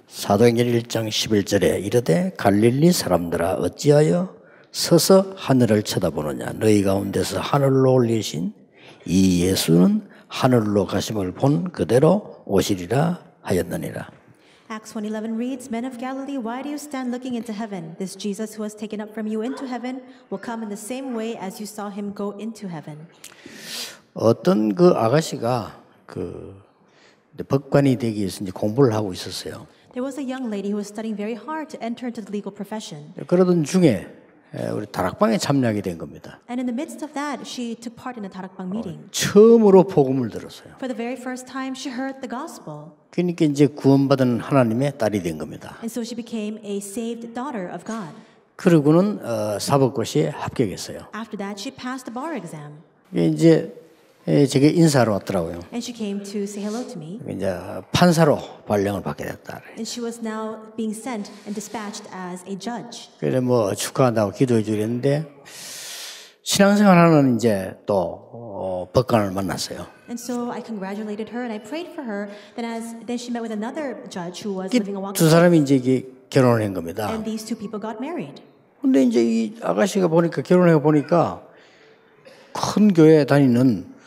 사도행전 1장 11절에 이르되 갈릴리 사람들아 어찌하여 서서 하늘을 쳐다보느냐 너희 가운데서 하늘로 올리신 이 예수는 하늘로 가심을 본 그대로 오시리라 하였느니라. Acts 1:11 reads, Men of Galilee, why do you stand looking into heaven? This Jesus who was taken up from you into heaven will come in the same way as you saw him go into heaven. 어떤 그 아가씨가 법관이 되기 위해서 이제 공부를 하고 있었어요. There was a young lady who was studying very hard to enter into the legal profession. 그러던 중에 우리 다락방에 참여하게 된 겁니다. And in the midst of that, she took part in a 다락방 meeting. 처음으로 복음을 들었어요. For the very first time, she heard the gospel. 그러니까 이제 구원받은 하나님의 딸이 된 겁니다. And so she became a saved daughter of God. 그러고는 사법고시에 합격했어요. After that, she passed the bar exam. 이제 제게 인사하러 왔더라고요. And she came to say hello to me. 이제 판사로 발령을 받게 됐다. And she was now being sent and dispatched as a judge. 그래서 뭐 축하한다고 기도해 주랬는데 신앙생활하는 이제 또 법관을 만났어요. And so I congratulated her and I prayed for her. Then she met with another judge who was living a walk. 두 사람이 이제 이게 결혼을 한 겁니다. And these two people got married. 근데 이제 이 아가씨가 보니까 결혼해 보니까 큰 교회 다니는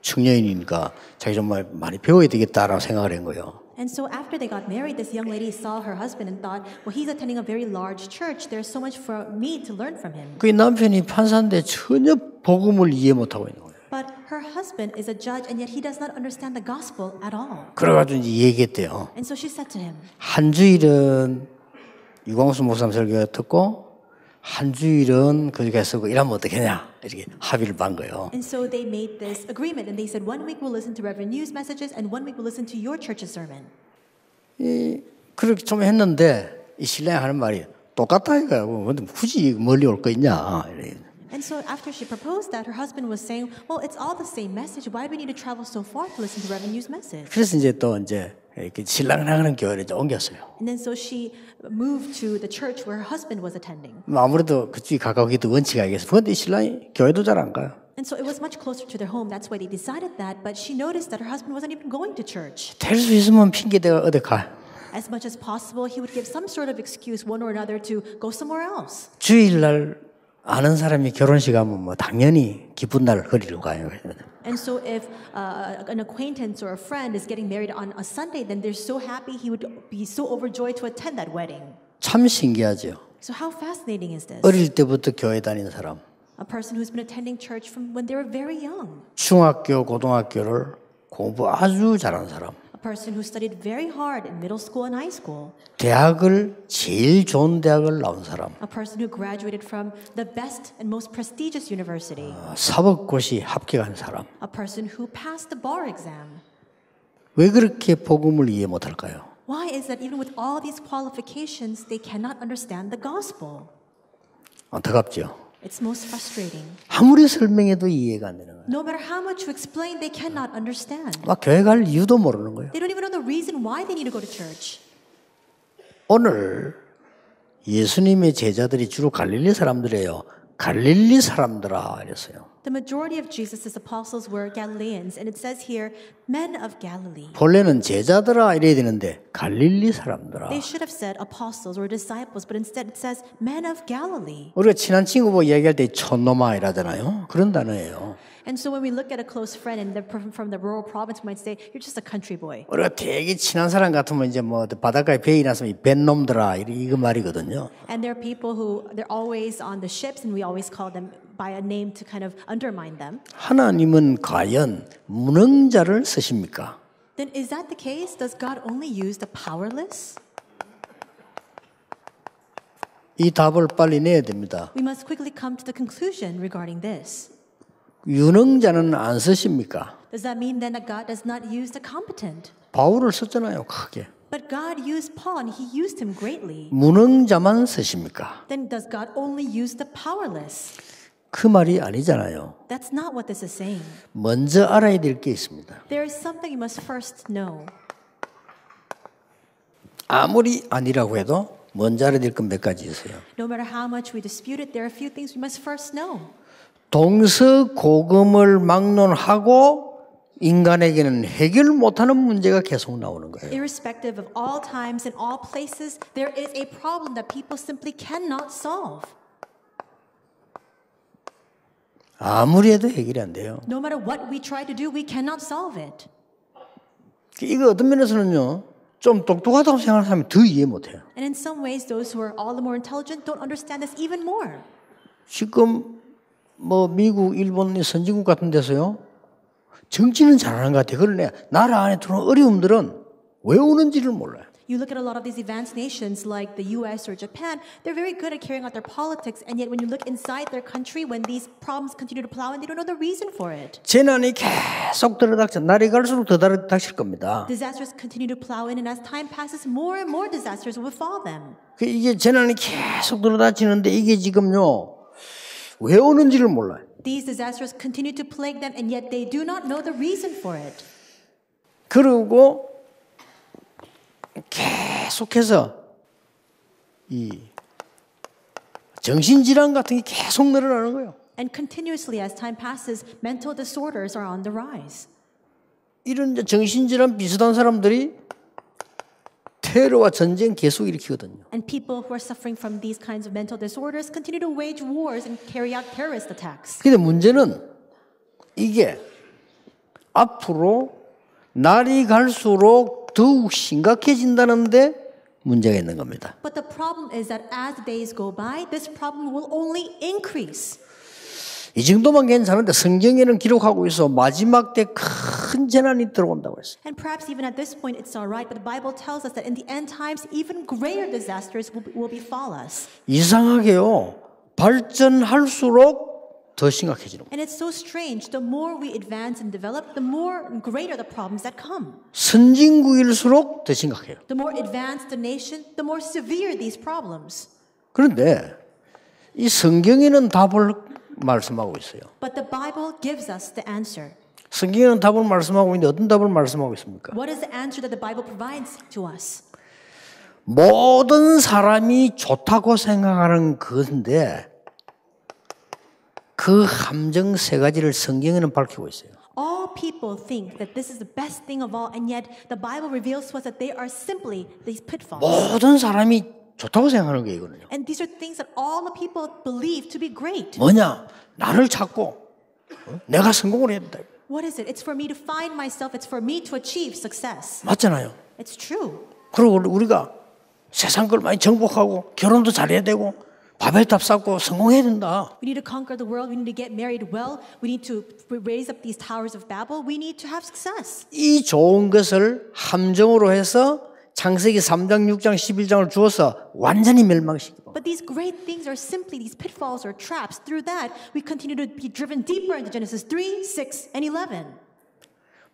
청년이니까 자기 정말 많이 배워야 되겠다라고 생각을 한 거예요. And so after they got married, this young lady saw her husband and thought, well, he's attending a very large church. There's so much for me to learn from him. 그 남편이 판사인데 전혀 복음을 이해 못하고 있는 거예요. But her husband is a judge and yet he does not understand the gospel at all. 그래가지고 이제 얘기했대요. And so she said to him, 한 주일은 유광수 목사님 설교 듣고 한 주일은 거기가 쓰고 이러면 어떻겠냐 이렇게 합의를 반 거예요. And so they made this agreement and they said 1 week we'll listen to Reverend New's messages and 1 week we'll listen to your church's sermon. 그렇게 좀 했는데 이 신랑이 하는 말이 똑같다 이거야. 근데 굳이 멀리 올 거 있냐. And so after she proposed that, her husband was saying, well, it's all the same message. Why do we need to travel so far to listen to Reverend New's message? 그래서 이제 또 이제 이렇게 신랑 나가는 교회를 이제 옮겼어요. And then so she moved to the church where her husband was attending. 아무래도 그쪽이 가까우기도 원치가 있겠어. 그런데 신랑이 교회도 잘 안 가요. And so it was much closer to their home. That's why they decided that. But she noticed that her husband wasn't even going to church. 될 수 있으면 핑계대가 어디 가. As much as possible, he would give some sort of excuse, one or another, to go somewhere else. 주일날 아는 사람이 결혼식 하면 뭐 당연히 기쁜 날 허리로 가요. And so if an acquaintance or a friend is getting married on a Sunday, then they're so happy he would be so overjoyed to attend that wedding. 참 신기하죠. So how fascinating is this? 어릴 때부터 교회 다니는 사람. A person who's been attending church from when they were very young. 중학교, 고등학교를 공부 아주 잘하는 사람. A person who studied very hard in middle school and high school. 대학을 제일 좋은 대학을 나온 사람. A person who graduated from the best and most prestigious university. 사법고시 합격한 사람. A person who passed the bar exam. 왜 그렇게 복음을 이해 못할까요? Why is that even with all these qualifications, they cannot understand the gospel? 안타깝죠. It's most frustrating. 아무리 설명해도 이해가 안 되는 거예요. No matter how much you explain, they cannot understand. 막 교회 갈 이유도 모르는 거예요. They don't even know the reason why they need to go to church. 오늘 예수님의 제자들이 주로 갈릴리 사람들이에요. 갈릴리 사람들아 이랬어요. The majority of Jesus' apostles were Galileans, and it says here, men of Galilee. 본래는 제자들아 이래야 되는데 갈릴리 사람들아. They should have said apostles or disciples, but instead it says men of Galilee. 우리가 친한 친구 보고 이야기할 때 촌놈아 이러잖아요. 그런 단어예요. And so when we look at a close friend and they're from the rural province, we might say, you're just a country boy. 우리가 되게 친한 사람 같으면 이제 뭐 바닷가에 배에 나서면 이 뱃놈들아 이거 말이거든요. And there are people who they're always on the ships, and we always call them by a name to kind of undermine them. 하나님은 과연 무능자를 쓰십니까? Then is that the case? Does God only use the powerless? 이 답을 빨리 내야 됩니다. We must quickly come to the conclusion regarding this. 유능자는 안 쓰십니까? Does that mean then that God does not use the competent? 바울을 썼잖아요, 크게. But God used Paul and he used him greatly. 무능자만 쓰십니까? Then does God only use the powerless? 그 말이 아니잖아요. That's not what this is saying. 먼저 알아야 될 게 있습니다. There is something you must first know. 아무리 아니라고 해도 먼저 알아야 될 건 몇 가지 있어요. No matter how much we dispute it, there are a few things we must first know. 동서고금을 막론하고 인간에게는 해결 못하는 문제가 계속 나오는 거예요. Irrespective of all times and all places, there is a problem that people simply cannot solve. 아무리 해도 해결이 안 돼요. No matter what we try to do, we cannot solve it. 이거 어떤 면에서는요, 좀 똑똑하다고 생각하는 사람이 더 이해 못해요. And in some ways, those who are all the more intelligent don't understand this even more. 지금 뭐 미국, 일본 선진국 같은 데서요, 정치는 잘하는 것 같아요. 그런데 나라 안에 들어온 어려움들은 왜 오는지를 몰라요. You look at a lot of these advanced nations like the US or Japan, they're very good at carrying out their politics, and yet when you look inside their country, when these problems continue to plow in, they don't know the reason for it. 재난이 계속 들어닥쳐 날이 갈수록 더 들어닥칠 겁니다. Disasters continue to plow in, and as time passes, more and more disasters will befall them. 이게 재난이 계속 들어닥치는데 이게 지금요, 왜 오는지를 몰라요. These disasters continue to plague them, and yet they do not know the reason for it. 그리고 계속해서 이 정신질환 같은 게 계속 늘어나는 거예요. And continuously, as time passes, mental disorders are on the rise. 이런 정신질환 비슷한 사람들이 테러와 전쟁 계속 일으키거든요. And people who are suffering from these kinds of mental disorders continue to wage wars and carry out terrorist attacks. 근데 문제는 이게 앞으로 날이 갈수록 더욱 심각해진다는데 문제가 있는 겁니다. But the problem is that as the days go by, this problem will only increase. 이 정도만 괜찮은데 성경에는 기록하고 있어 마지막 때 큰 재난이 들어온다고 했어요. And perhaps even at this point it's all right, but the Bible tells us that in the end times, even greater disasters will befall us. 이상하게요. 발전할수록 더 심각해지는 거예요. And it's so strange. The more we advance and develop, the more greater the problems that come. 선진국일수록 더 심각해요. The more advanced the nation, the more severe these problems. 그런데 이 성경에는 답을 말씀하고 있어요. But the Bible gives us the answer. 성경에는 답을 말씀하고 있는데 어떤 답을 말씀하고 있습니까? What is the answer that the Bible provides to us? 모든 사람이 좋다고 생각하는 것인데 그 함정 세 가지를 성경에는 밝히고 있어요. All people think that this is the best thing of all, and yet the Bible reveals to us that they are simply these pitfalls. 모든 사람이 좋다고 생각하는 게 이거는요. And these are things that all the people believe to be great. 뭐냐? 나를 찾고 내가 성공을 해야 된다. What is it? It's for me to find myself. It's for me to achieve success. 맞잖아요. It's true. 그리고 우리가 세상 걸 많이 정복하고 결혼도 잘해야 되고 바벨탑 쌓고 성공해야 된다. We need to conquer the world. We need to get married well. We need to raise up these towers of Babel. We need to have success. 이 좋은 것을 함정으로 해서 창세기 3장, 6장, 11장을 주어서 완전히 멸망시키고. But these great things are simply these pitfalls or traps. Through that, we continue to be driven deeper into Genesis 3, 6, and 11.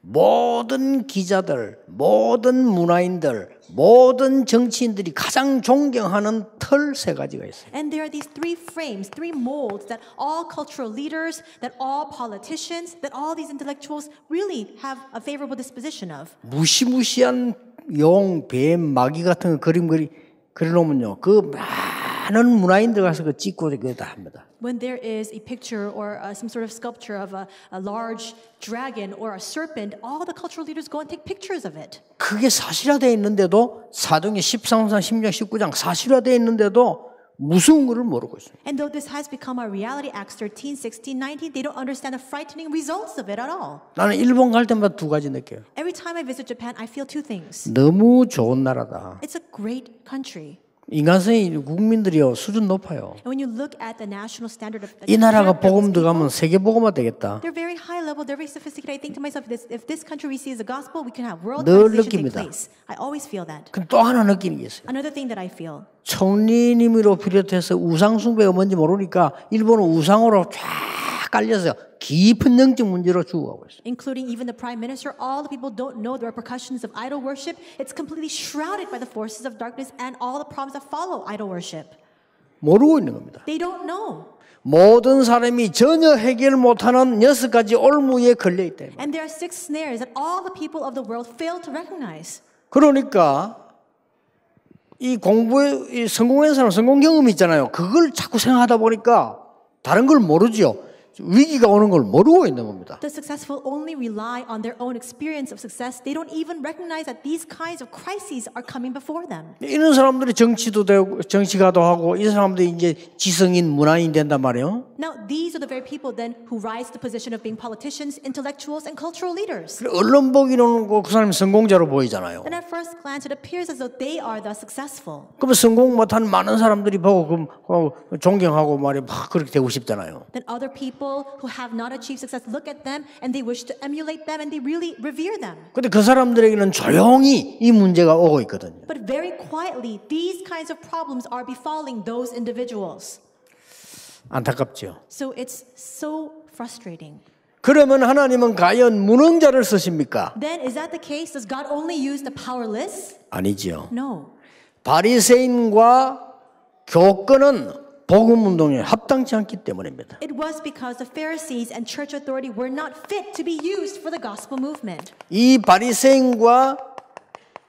모든 기자들, 모든 문화인들, 모든 정치인들이 가장 존경하는 털 세 가지가 있어요. And there are these three frames, three molds that all cultural leaders, that all politicians, that all these intellectuals really have a favorable disposition of. 무시무시한 용, 뱀, 마귀 같은 거 그려놓으면요, 그 많은 문화인들 가서 그 찍고 그다 합니다. When there is a picture or some sort of sculpture of a large dragon or a serpent, all the cultural leaders go and take pictures of it. 그게 사실화되어 있는데도 사도행전 13장, 16장, 19장 사실화되어 있는데도 무서운 것을 모르고 있어요. And though this has become our reality, Acts 13, 16, 19, they don't understand the frightening results of it at all. 나는 일본 갈 때마다 두 가지 느껴요. Every time I visit Japan, I feel two things. 너무 좋은 나라다. It's a great country. 인간성이 국민들이요 수준 높아요. And when you look at the national standard of 이 나라가 복음 들어가면 세계 복음화 되겠다. they're very high level, they're very sophisticated. I think to myself, if this country receives the gospel, we can have world 늘 civilization take 느낍니다. place. I always feel that. 그럼 또 하나 느끼는 게 있어요. Another thing that I feel. 총리님으로 비롯해서 우상 숭배가 뭔지 모르니까 일본은 우상으로 쫙 깔려서 깊은 영적 문제로 죽어가고 있어요. Including even the prime minister, all the people don't know the repercussions of idol worship. It's completely shrouded by the forces of darkness and all the problems that follow idol worship. 모르고 있는 겁니다. They don't know. 모든 사람이 전혀 해결 못하는 6가지 올무에 걸려 있다. And there are 6 snares that all the people of the world fail to recognize. 그러니까 이 공부에 성공한 사람 성공 경험이 있잖아요. 그걸 자꾸 생각하다 보니까 다른 걸 모르죠. 위기가 오는 걸 모르고 있는 겁니다. The successful only rely on their own experience of success. They don't even recognize that these kinds of crises are coming before them. 이런 사람들이 정치도 되고 정치가도 하고 이 사람들이 이제 지성인 문화인이 된단 말이에요. Now, these are the very people then who rise to the position of being politicians, intellectuals, and cultural leaders. 언론 보기로는 그 사람이 성공자로 보이잖아요. Then at first glance, it appears as though they are the successful. 그러면 성공 못한 많은 사람들이 보고 존경하고 말이 막 그렇게 되고 싶잖아요. Then other people who have not achieved success look at them and they wish to emulate them and they really revere them. 근데 그 사람들에게는 조용히 이 문제가 오고 있거든요. But very quietly, these kinds of problems are befalling those individuals. 안타깝죠. So it's so frustrating. 그러면 하나님은 과연 무능자를 쓰십니까? Then is that the case? Does God only use the powerless? 아니지요. No. 바리새인과 교권은 복음 운동에 합당치 않기 때문입니다. It was because the Pharisees and church authority were not fit to be used for the gospel movement. 이 바리새인과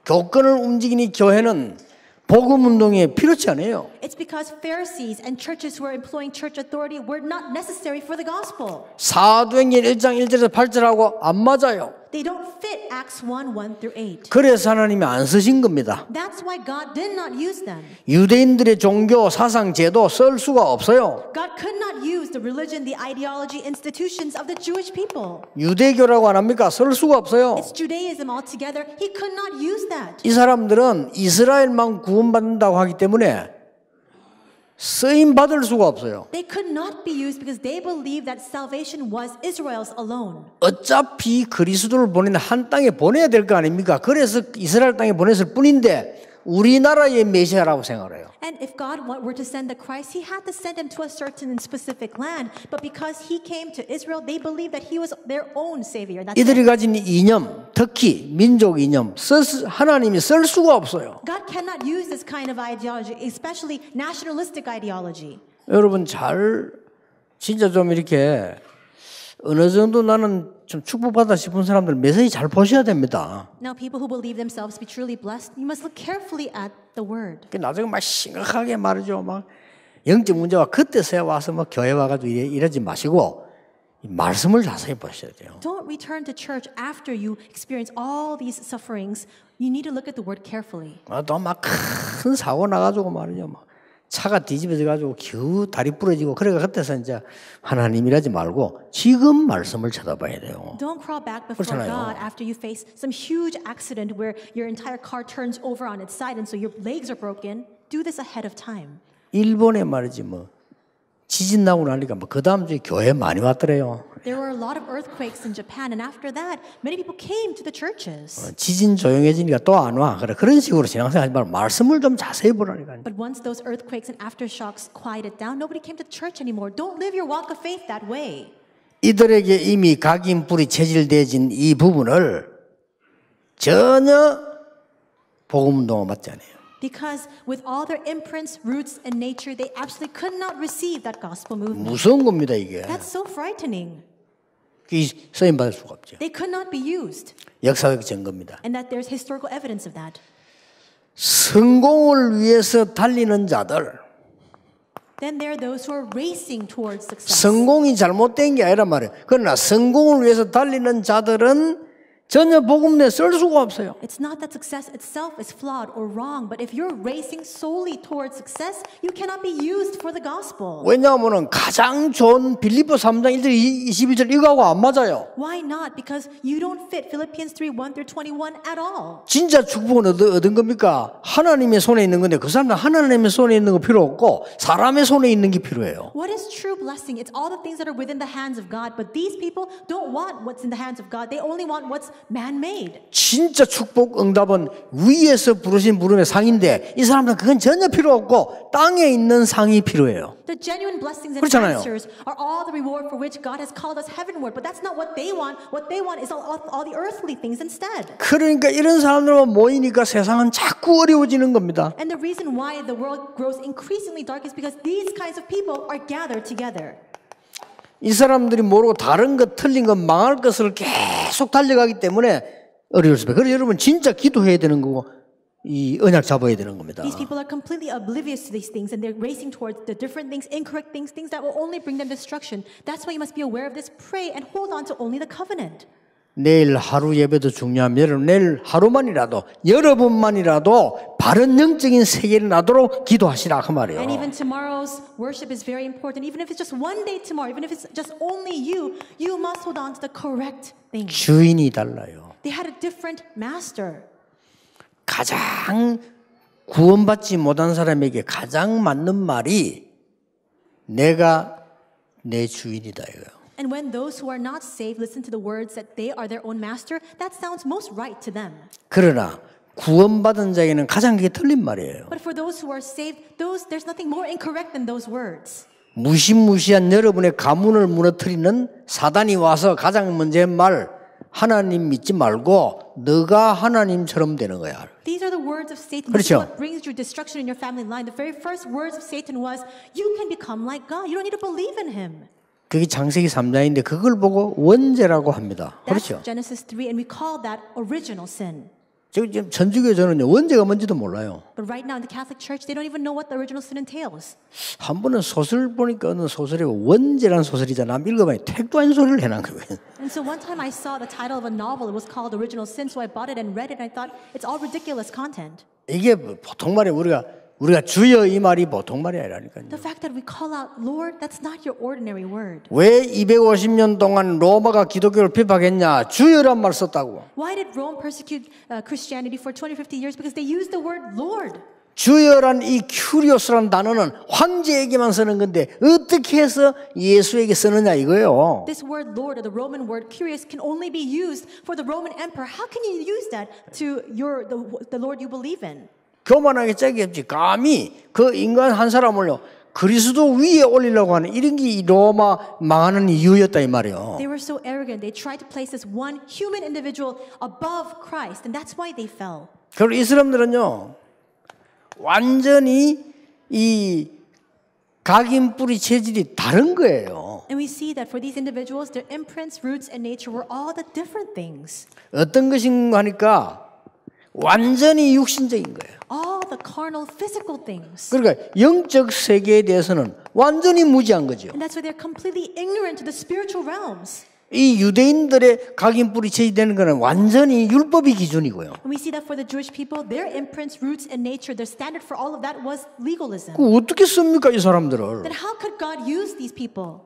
교권을 움직이는 교회는 복음 운동에 필요치 않아요. It's because Pharisees and churches who are employing church authority were not necessary for the gospel. 사도행전 1장 1절에서 8절하고 안 맞아요. They don't fit Acts 1 through 8. 그래서 하나님이 안 쓰신 겁니다. That's why God did not use them. 유대인들의 종교, 사상, 제도 쓸 수가 없어요. God could not use the religion, the ideology, institutions of the Jewish people. 유대교라고 안 합니까? 쓸 수가 없어요. It's Judaism altogether. He could not use that. 이 사람들은 이스라엘만 구원받는다고 하기 때문에 쓰임 받을 수가 없어요. They could not be used because they believed that salvation was Israel's alone. 어차피 그리스도를 보내는 한 땅에 보내야 될 거 아닙니까? 그래서 이스라엘 땅에 보냈을 뿐인데 우리나라의 메시아라고 생각을 해요. And if God were to send the Christ, He had to send him to a certain and specific land. But because He came to Israel, they believed that He was their own Savior. That's 이들이 it. 가진 이념, 특히 민족 이념, 하나님이 쓸 수가 없어요. God cannot use this kind of ideology, especially nationalistic ideology. 여러분 진짜 좀 이렇게 어느 정도 나는 좀 축복받아 싶은 사람들 메시지 잘 보셔야 됩니다. Now, people who believe themselves to be truly blessed, you must look carefully at the word. 나중에 막 심각하게 말이죠. 막 영적 문제와 그때서야 와서 막 교회 와가지고 이러지 마시고 말씀을 자세히 보셔야 돼요. Don't return to church after you experience all these sufferings. You need to look at the word carefully. 또 막 큰 사고 나가지고 말이죠. 막 차가 뒤집어져 가지고 겨우 다리 부러지고 그래가 그때서 이제 하나님이라지 말고 지금 말씀을 쳐다봐야 돼요. Don't crawl back before God after you face some huge accident where your entire car turns over on its side and so your legs are broken. Do this ahead of time. 일본에 말이지 뭐 지진 나고 나니까 뭐 그 다음 주에 교회 많이 왔더래요. There were a lot of earthquakes in Japan, and after that, many people came to the churches. 지진 조용해지니까 또 안 와. 그래 그런 식으로 신앙생활하지 말고 말씀을 좀 자세히 보라니까. But once those earthquakes and aftershocks quieted down, nobody came to the church anymore. Don't live your walk of faith that way. 이들에게 이미 각인뿔이 체질되어진 이 부분을 전혀 복음운동은 맞지 않아요. Because with all their imprints, roots, and nature, they absolutely could not receive that gospel movement. 무서운 겁니다 이게. That's so frightening. 쓰임 받을 수가 없죠. They could not be used. 역사적 증거입니다. And that there's historical evidence of that. 성공을 위해서 달리는 자들. Then there are those who are racing towards success. 성공이 잘못된 게 아니란 말이에요. 그러나 성공을 위해서 달리는 자들은 전혀 복음 내에 쓸 수가 없어요. It's not that success itself is flawed or wrong, but if you're racing solely towards success, you cannot be used for the gospel. 왜냐하면 가장 좋은 빌립보 3장 1절 21절 이거하고 안 맞아요. Why not? Because you don't fit Philippians 3:1 through 21 at all. 진짜 축복은 얻은 겁니까? 하나님의 손에 있는 건데 그 사람은 하나님의 손에 있는 거 필요 없고 사람의 손에 있는 게 필요해요. What is true blessing? It's all the things that are within the hands of God, but these people don't want what's in the hands of God. They only want what's man-made. 진짜 축복 응답은 위에서 부르신 부름의 상인데 이 사람들은 그건 전혀 필요 없고 땅에 있는 상이 필요해요. The genuine blessings and 그렇잖아요. answers are all the reward for which God has called us heavenward, but that's not what they want. What they want is all the earthly things instead. 그러니까 이런 사람들만 모이니까 세상은 자꾸 어려워지는 겁니다. And the reason why the world grows increasingly dark is because these kinds of people are gathered together. 이 사람들이 모르고 다른 것 틀린 것 망할 것을 계속 달려가기 때문에 어려울 수밖에. 그래서 여러분 진짜 기도해야 되는 거고 이 언약 잡아야 되는 겁니다. These people are completely oblivious to these things and they're racing towards the different things, incorrect things, things that will only bring them destruction. That's why you must be aware of this. Pray and hold on to only the covenant. 내일 하루 예배도 중요합니다. 여러분 내일 하루만이라도 여러분만이라도 바른 영적인 세계를 나도록 기도하시라 그 말이에요. And even tomorrow's worship is very important. Even if it's just one day tomorrow, even if it's just only you, you must hold on to the correct things. 주인이 달라요. They had a different master. 가장 구원받지 못한 사람에게 가장 맞는 말이 내가 내 주인이다 이거예요. And when those who are not saved listen to the words that they are their own master, that sounds most right to them. 그러나 구원받은 자에게는 가장 그게 틀린 말이에요. But for those who are saved, there's nothing more incorrect than those words. 무시무시한 여러분의 가문을 무너뜨리는 사단이 와서 가장 먼저 말 하나님 믿지 말고 너가 하나님처럼 되는 거야. These are the words of Satan. 그렇죠. This is what brings you destruction in your family line. The very first words of Satan was, you can become like God. You don't need to believe in him. 그게 창세기 3장인데 그걸 보고 원죄라고 합니다. That's 그렇죠. Genesis 3 and we call that original sin. 지금 천주교 저는요 원죄가 뭔지도 몰라요. But right now in the Catholic Church, they don't even know what the original sin entails. 한 번은 소설 보니까 어느 소설이 원죄라는 소설이잖아. 읽어봐야 택도 아닌 소리를 해놓은 거예요. And so one time I saw the title of a novel. It was called Original Sin. So I bought it and read it. And I thought it's all ridiculous content. 이게 보통 말이 우리가 주여 이 말이 보통 말이 아니라니까요. The fact that we call out Lord, that's not your ordinary word. 왜 250년 동안 로마가 기독교를 비박했냐? 주여란 말 썼다고. Why did Rome persecute Christianity for 250 years? Because they used the word Lord. 주여란 이 큐리오스라는 단어는 황제에게만 쓰는 건데 어떻게 해서 예수에게 쓰느냐 이거예요. This word Lord or the Roman word curious can only be used for the Roman emperor. How can you use that to the Lord you believe in? 교만하게 짝이 없지. 감히 그 인간 한 사람을요 그리스도 위에 올리려고 하는 이런 게 이 로마 망하는 이유였다 이 말이에요. They were so arrogant. They tried to place this one human individual above Christ, and that's why they fell. 그리고 이 사람들은요 완전히 이 각인 뿌리 체질이 다른 거예요. And we see that for these individuals, their imprints, roots, and nature were all the different things. 어떤 것인가 하니까 완전히 육신적인 거예요. All the carnal, physical things. 그러니까 영적 세계에 대해서는 완전히 무지한 거죠. And that's why they're completely ignorant to the spiritual realms. 이 유대인들의 각인 뿌리 체질되는 거는 완전히 율법이 기준이고요. And we see that for the Jewish people, their imprints, roots, and nature, their standard for all of that was legalism. 그 어떻게 씁니까 이 사람들을? Then how could God use these people?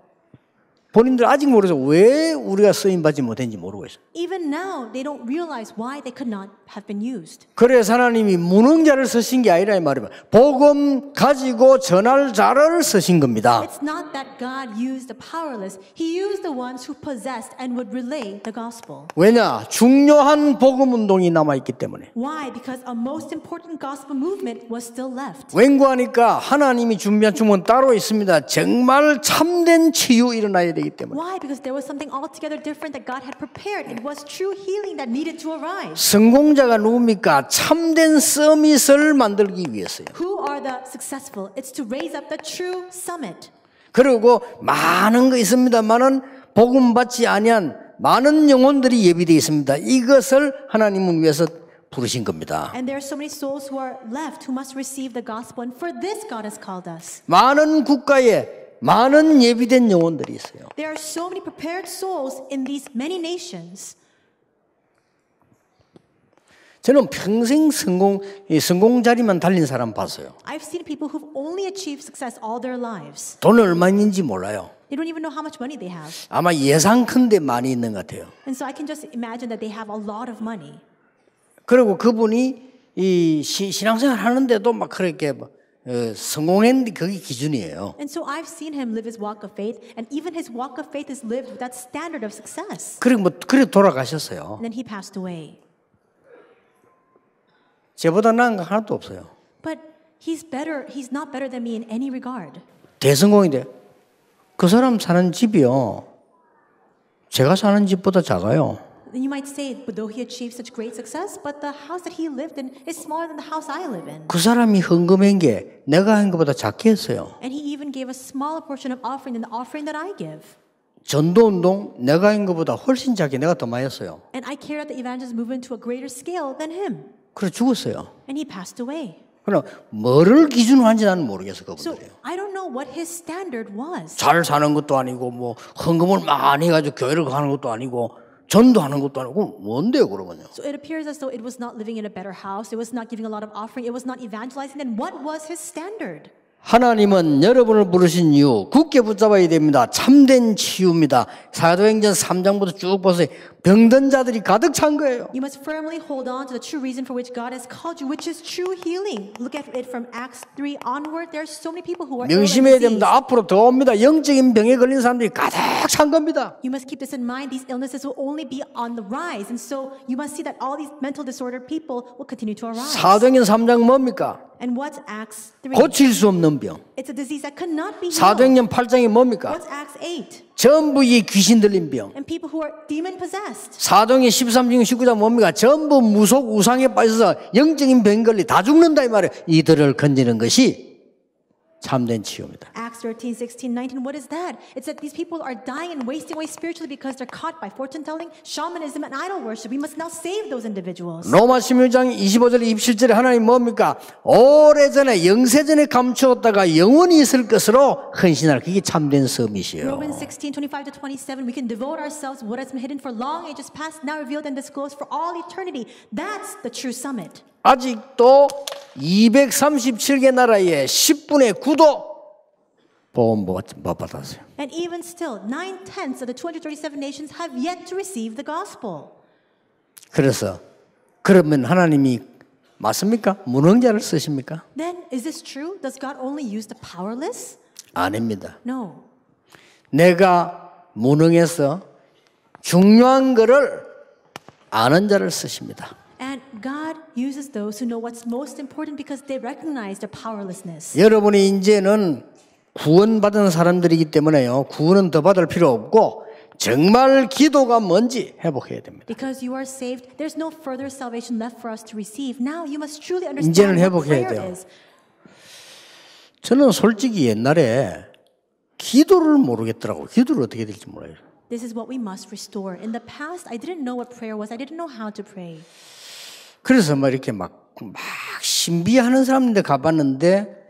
본인들 아직 모르죠. 왜 우리가 쓰임 받지 못했는지 모르고 있어요. Even now, they don't realize why they could not have been used. 그래서 하나님이 무능자를 쓰신 게 아니라 이 말이에요. 복음 가지고 전할 자를 쓰신 겁니다. It's not that God used the powerless. He used the ones who possessed and would relay the gospel. 왜냐? 중요한 복음 운동이 남아있기 때문에. Why? Because a most important gospel movement was still left. 왠고하니까 하나님이 준비한 주문 따로 있습니다. 정말 참된 치유 일어나야 되기 때문에. Why? Because there was something altogether different that God had prepared. It was true healing that needed to arise. 성공자가 누굽니까? 참된 서밋을 만들기 위해서요. Who are the successful? It's to raise up the true summit. 그리고 많은 거 있습니다만은 복음 받지 아니한 많은 영혼들이 예비되어 있습니다. 이것을 하나님은 위해서 부르신 겁니다. And there are so many souls who are left who must receive the gospel. And for this God has called us. 많은 국가에 많은 예비된 영혼들이 있어요. There are so many prepared souls in these many nations. 저는 평생 성공 자리만 달린 사람 봤어요. I've seen people who've only achieved success all their lives. 돈 얼마 있는지 몰라요. They don't even know how much money they have. 아마 예상 큰데 많이 있는 것 같아요. And so I can just imagine that they have a lot of money. 그리고 그분이 이 신앙생활 하는데도 막 그렇게 성공했는데 그게 기준이에요. And so I've seen him live his walk of faith, and even his walk of faith is lived with that standard of success. 그리고 그래 돌아가셨어요. And then he passed away. 저보다 나은 거 하나도 없어요. But he's not better than me in any regard. 대성공인데 그 사람 사는 집이요. 제가 사는 집보다 작아요. Then you might say, but though he achieved such great success, but the house that he lived in is smaller than the house I live in. 그 사람이 헌금한 게 내가 한 것보다 작게 했어요. And he even gave a smaller portion of offering than the offering that I give. 전도운동 내가 한 것보다 훨씬 작게 내가 더 많이 했어요. And I carried the evangelism movement to a greater scale than him. 그래 죽었어요. And he passed away. 그럼 뭐를 기준으로 한지 나는 모르겠어 So 그분들이요. I don't know what his standard was. 잘 사는 것도 아니고 뭐 헌금을 많이 해가지고 교회를 가는 것도 아니고 전도하는 것도 아니고 뭔데요 그러면요? So it appears as though it was not living in a better house. It was not giving a lot of offering. It was not evangelizing. Then what was his standard? 하나님은 여러분을 부르신 이유 굳게 붙잡아야 됩니다. 참된 치유입니다. 사도행전 3장부터 쭉 보세요. 병든 자들이 가득 찬 거예요. You must firmly hold on to the true reason for which God has called you, which is true healing. Look at it from Acts 3 onward. There are so many people who are ill and 명심해야 diseased. 됩니다. 앞으로 더 옵니다. 영적인 병에 걸린 사람들이 가득 찬 겁니다. You must keep this in mind. These illnesses will only be on the rise. And so you must see that all these mental disordered people will continue to arise. 사도행전 3장 뭡니까? And what's Acts 3? 고칠 수 없는 병. It's a disease that could not be healed. 사도행전 8장이 뭡니까? What's Acts 8? 전부 이 귀신 들린 병. And people who are demon possessed. 사도행전 13장 19장 뭡니까? 전부 무속 우상에 빠져서 영적인 병 걸리 다 죽는다 이 말이에요. 이들을 건지는 것이 참된 치유입니다. Acts 13, 16, 19, what is that? It's that these people are dying and wasting away spiritually because they're caught by fortune telling, shamanism, and idol worship. We must now save those individuals. 로마 16장 25절 27절에 하나님 뭡니까? 오래전에 영세전에 감추었다가 영원히 있을 것으로 헌신할 그게 참된 섬이시요. Romans 16, 25 to 27, we can devote ourselves to what has been hidden for long ages past, now revealed and disclosed for all eternity. That's the true summit. 아직도 237개 나라의 10분의 9도 보험 못 받았어요. And even still, 9/10 of the 237 nations have yet to receive the gospel. 그래서 그러면 하나님이 맞습니까? 무능자를 쓰십니까? Then, is this true? Does God only use the powerless? 아닙니다. No. 내가 무능해서 중요한 거를 아는 자를 쓰십니다. And God uses those who know what's most important because they recognize their powerlessness. 여러분이 이제는 구원받은 사람들이기 때문에요. 구원은 더 받을 필요 없고 정말 기도가 뭔지 회복해야 됩니다. Because you are saved, there's no further salvation left for us to receive. Now you must truly 이제는 understand what 회복해야 prayer 돼요. is. 저는 솔직히 옛날에 기도를 모르겠더라고요. 기도를 어떻게 해야 될지 몰라요. This is what we must restore. In the past, I didn't know what prayer was. I didn't know how to pray. 그래서 막 이렇게 막 신비하는 사람들 가봤는데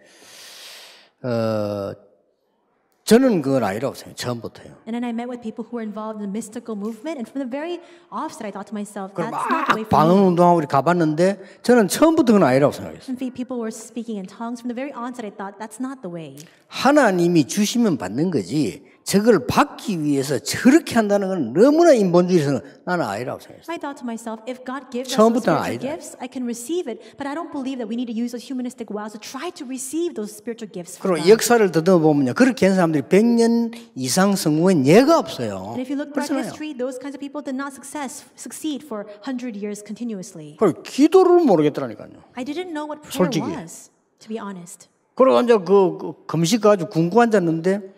저는 그건 아니라고 생각해요. 처음부터요. And then I met with people who were involved in the mystical movement, and from the very offset, I thought to myself, 그럼 that's not the way 막 for 방언 me. 운동하고 우리 가봤는데 저는 처음부터 그건 아니라고 생각했어요. And people were speaking in tongues. From the very onset, I thought, that's not the way. 하나님이 주시면 받는 거지 저걸 받기 위해서 저렇게 한다는 건 너무나 인본주의에서는 나는 아니라고 생각했어요. I thought to myself, if God gives us those 처음부터는 spiritual 아니다. gifts, I can receive it, but I don't believe that we need to use those humanistic wiles to try to receive those spiritual gifts from 그리고 God. 역사를 더듬어보면요. 그렇게 한 사람들이 100년 이상 성공한 예가 없어요. And if you look back 그렇잖아요. history, those kinds of people did not succeed for 100 years continuously. 그리고 기도를 모르겠더라니까요. I didn't know what prayer 솔직히. was, to be honest. 그리고 이제 그 금식 가지고 굶고 앉았는데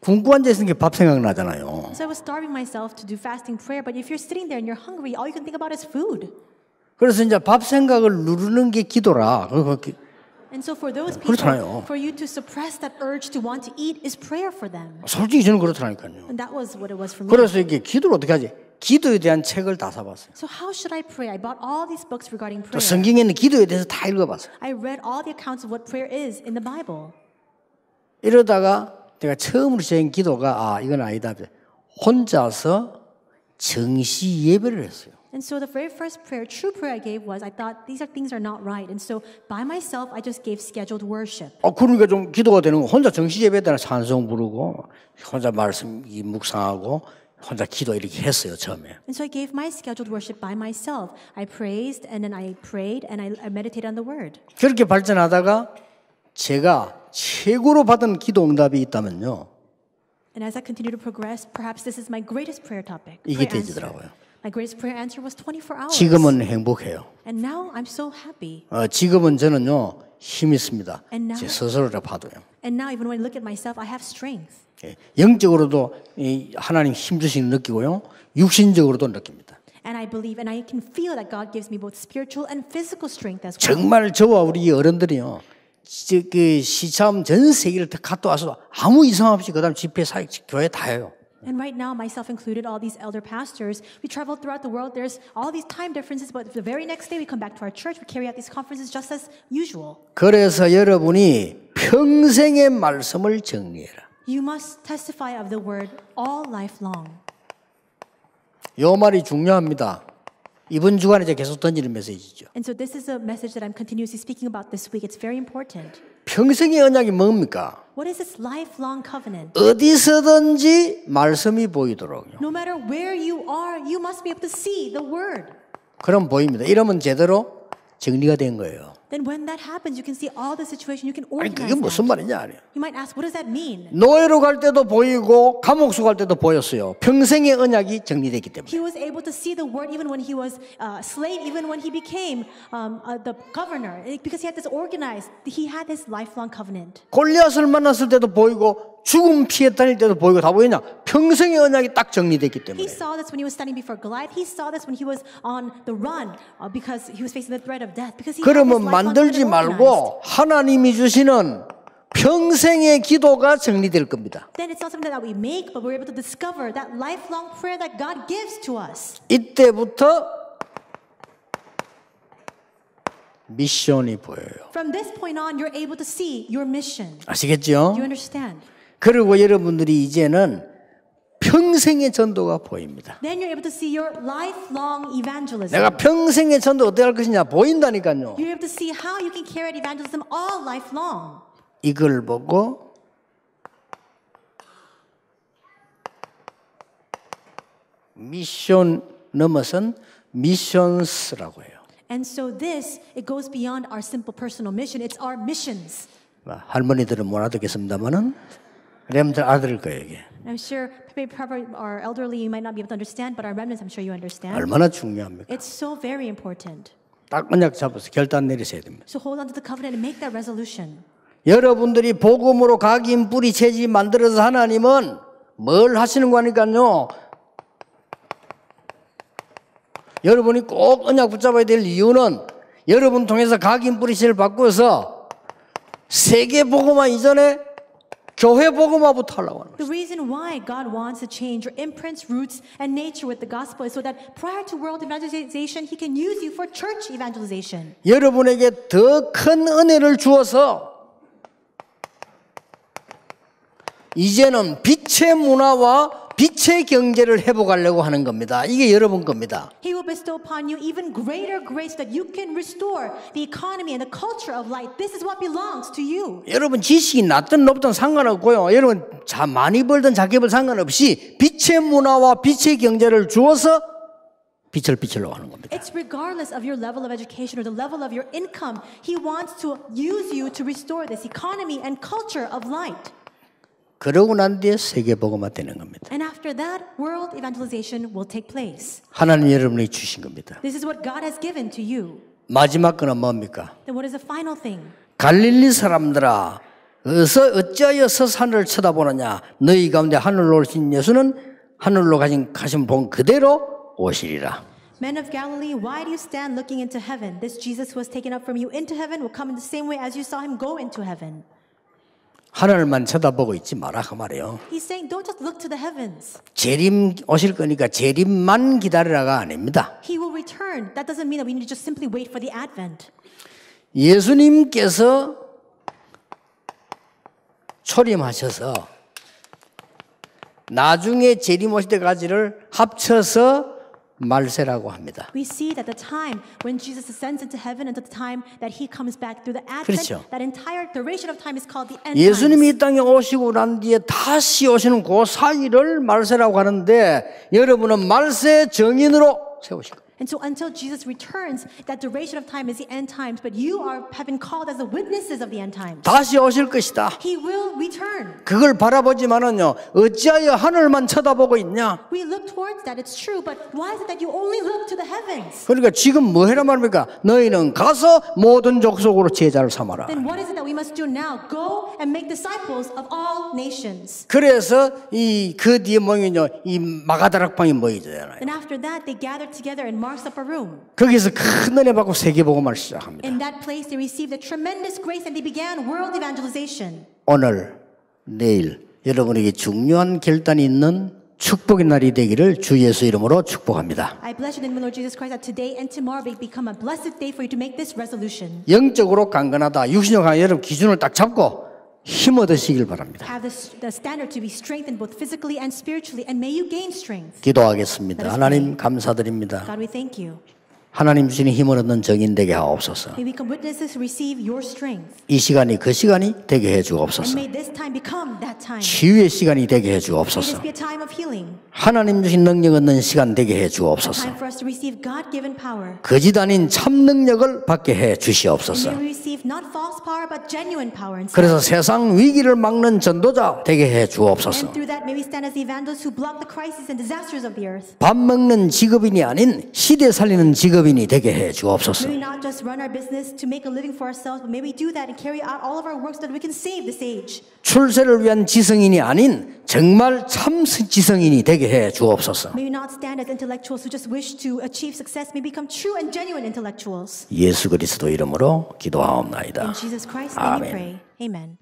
굶고 앉아 있는 게 밥 생각나잖아요. So I was starving myself to do fasting prayer, but if you're sitting there and you're hungry, all you can think about is food. 그래서 이제 밥 생각을 누르는 게 기도라. And so for those people, 그렇잖아요. for you to suppress that urge to want to eat is prayer for them. 솔직히 저는 그렇더라니까요. And that was what it was for me. 그래서 이게 기도를 어떻게 하지? 기도에 대한 책을 다 사봤어요. So how should I pray? I bought all these books regarding 또 prayer. 성경에 있는 기도에 대해서 다 읽어봤어요. I read all the accounts of what prayer is in the Bible. 이러다가 내가 처음으로 시작한 기도가 이건 아니다. 혼자서 정시 예배를 했어요. And so the very first prayer, true prayer I gave was, I thought these things are not right. And so by myself, I just gave scheduled worship. 그러니까 좀 기도가 되는 거. 혼자 정시 예배에다가 찬송 부르고 혼자 말씀 묵상하고 혼자 기도 이렇게 했어요 처음에. And so I gave my scheduled worship by myself. I praised and then I prayed and I meditated on the word. 그렇게 발전하다가 제가 최고로 받은 기도 응답이 있다면요. And as I continue to progress, perhaps this is my greatest prayer topic. 이게 prayer answer. 되더라고요. My greatest prayer answer was 24 hours. 지금은 행복해요. And now I'm so happy. 지금은 저는요 힘 있습니다. And now- 제 스스로를 봐도요. And now even when I look at myself, I have strength. 영적으로도 하나님 힘 주시는 느끼고요. 육신적으로도 느낍니다. And I believe and I can feel that God gives me both spiritual and physical strength as well. 정말 저와 우리 어른들이요. 그 시참 전 세계를 다 갔다 와서 아무 이상 없이 그다음 집회 사역 교회 다 해요. And right now, myself included, all these elder pastors, we travel throughout the world. There's all these time differences, but the very next day we come back to our church, we carry out these conferences just as usual. 그래서 여러분이 평생의 말씀을 정리해라. You must testify of the word all life long. 요 말이 중요합니다. 이번 주간에 이제 계속 던지는 메시지죠. And so this is a message that I'm continuously speaking about this week. It's very important. 평생의 언약이 뭡니까? What is this lifelong covenant? 어디서든지 말씀이 보이도록요. No matter where you are, you must be able to see the word. 그럼 보입니다. 이러면 제대로 정리가 된 거예요. Then when that happens, you can see all the situation. You can 아니 organize 그게 무슨 that. 말이냐 아니에요. You might ask, what does that mean? 노예로 갈 때도 보이고 감옥수 갈 때도 보였어요. 평생의 언약이 정리됐기 때문에. He was able to see the word even when he was slave, even when he became the governor, because he had this organized. He had this lifelong covenant. 골리앗을 만났을 때도 보이고 죽음 피해 다닐 때도 보이고 다 보이냐? 평생의 언약이 딱 정리됐기 때문에. He saw this when he was standing before Goliath. He saw this when he was on the run because he was facing the threat of death. Because he had this 그러면 lifelong 만들지 covenant organized. 말고 하나님이 주시는 평생의 기도가 정리될 겁니다. Then it's not something that we make, but we're able to discover that lifelong prayer that God gives to us. 이때부터 미션이 보여요. From this point on, you're able to see your mission. 아시겠죠? You understand? 그리고 여러분들이 이제는 평생의 전도가 보입니다. Then you're able to see your lifelong evangelism. 내가 평생의 전도 어떻게 할 것이냐 보인다니까요. You're able to see how you can carry out evangelism all life long. 이걸 보고 미션 넘어선 미션스라고 해요. And so this, it goes beyond our simple personal mission. It's our missions. 할머니들은 못 알아듣겠습니다만은 여러분들 알아들을 거예요 이게. I'm sure probably our elderly you might not be able to understand, but our remnants I'm sure you understand. 얼마나 중요합니까? It's so very important. 딱 언약 잡아서 결단 내리셔야 됩니다. So hold on to the covenant and make that resolution. 여러분들이 복음으로 각인 뿌리 채지 만들어서 하나님은 뭘 하시는 거니까요. 여러분이 꼭 언약 붙잡아야 될 이유는 여러분 통해서 각인 뿌리채를 바꾸어서 세계 복음화 이전에 교회 복음화부터 하려고 하는 거예요. The reason why God wants to change your imprints, roots, and nature with the gospel is so that prior to world evangelization, He can use you for church evangelization. 여러분에게 더 큰 은혜를 주어서 이제는 빛의 문화와 빛의 경제를 회복하려고 하는 겁니다. 이게 여러분 겁니다. He will bestow upon you even greater grace that you can restore the economy and the culture of light. This is what belongs to you. 여러분 지식이 낮든 높든 상관없고요. 여러분 많이 벌든 작게 벌든 상관없이 빛의 문화와 빛의 경제를 주어서 빛을 비추려고 하는 겁니다. It's regardless of your level of education or the level of your income. He wants to use you to restore this economy and culture of light. 그러고 난 뒤에 세계 복음화 되는 겁니다. And after that, world evangelization will take place. 하나님 여러분에게 주신 겁니다. This is what God has given to you. 마지막 거는 뭡니까? Then what is the final thing? 갈릴리 사람들아 어찌하여 서산을 쳐다보느냐 너희 가운데 하늘로 오신 예수는 하늘로 가신 본 그대로 오시리라. Men of Galilee, why do you stand looking into heaven? This Jesus who was taken up from you into heaven will come in the same way as you saw him go into heaven. 하늘만 쳐다보고 있지 마라 그 말이에요. He's saying, don't just look to the heavens. 재림 오실 거니까 재림만 기다리라가 아닙니다. He will return. That doesn't mean that we need to just simply wait for the advent. 예수님께서 초림하셔서 나중에 재림 오실 때까지를 합쳐서 말세라고 합니다. We see that the time when Jesus ascends into heaven and the time that he comes back through the advent, 그렇죠. that entire duration of time is called the end 예수님이 times. 이 땅에 오시고 난 뒤에 다시 오시는 그 사이를 말세라고 하는데 여러분은 말세 정인으로 세우실 거예요. And so until Jesus returns, that duration of time is the end times, but you have been called as the witnesses of the end times. 다시 오실 것이다. He will return. 그걸 바라보지만은요 어찌하여 하늘만 쳐다보고 있냐? We look towards that, it's true, but why is it that you only look to the heavens? 그러니까 지금 뭐 해란 말입니까? 너희는 가서 모든 족속으로 제자를 삼아라. Then what is it that we must do now? Go and make disciples of all nations. 그래서 그 뒤에 모이면요 이 마가다락방이 모이잖아요. And after that, they gathered together in Mark's upper room. 거기서 큰 은혜 받고 세계복음을 시작합니다. In that place, they received a tremendous grace and they began world evangelization. 오늘 내일 여러분에게 중요한 결단이 있는 축복의 날이 되기를 주 예수 이름으로 축복합니다. I bless you in the name of Lord Jesus Christ that today and tomorrow may become a blessed day for you to make this resolution. 영적으로 강건하다. 육신적으로 강한 여러분 기준을 딱 잡고 힘 얻으시길 바랍니다. Have the standard to be strengthened both physically and spiritually, and may you gain strength. 기도하겠습니다. 하나님 감사드립니다. God, we thank you. 하나님 주시는 힘을 얻는 정인 되게 하옵소서. May we become witnesses to receive your strength. 이 시간이 그 시간이 되게 해 And 주옵소서. may this time become that time. 치유의 시간이 되게 해 May this 주옵소서. be a time of healing. 하나님 주신 능력 얻는 시간 되게 해 A 주옵소서. time for us to receive God-given power. 거짓 아닌 참 능력을 받게 해 And 주시옵소서. may we receive not false power but genuine power instead. 그래서 세상 위기를 막는 전도자 되게 해 주옵소서. And through that may we stand as the evangelists who block the crises and disasters of the earth. 밥 먹는 직업인이 아닌 시대 살리는 직업인이 되게 해 주옵소서. May we not just run our business to make a living for ourselves, but may we do that and carry out all of our works so that we can save this age. 출세를 위한 지성인이 아닌 정말 참 지성인이 되게 해 주옵소서. May we not stand as intellectuals who just wish to achieve success, may become true and genuine intellectuals. 예수 그리스도 이름으로 기도하옵나이다. In Jesus Christ's name we 아멘. pray. Amen.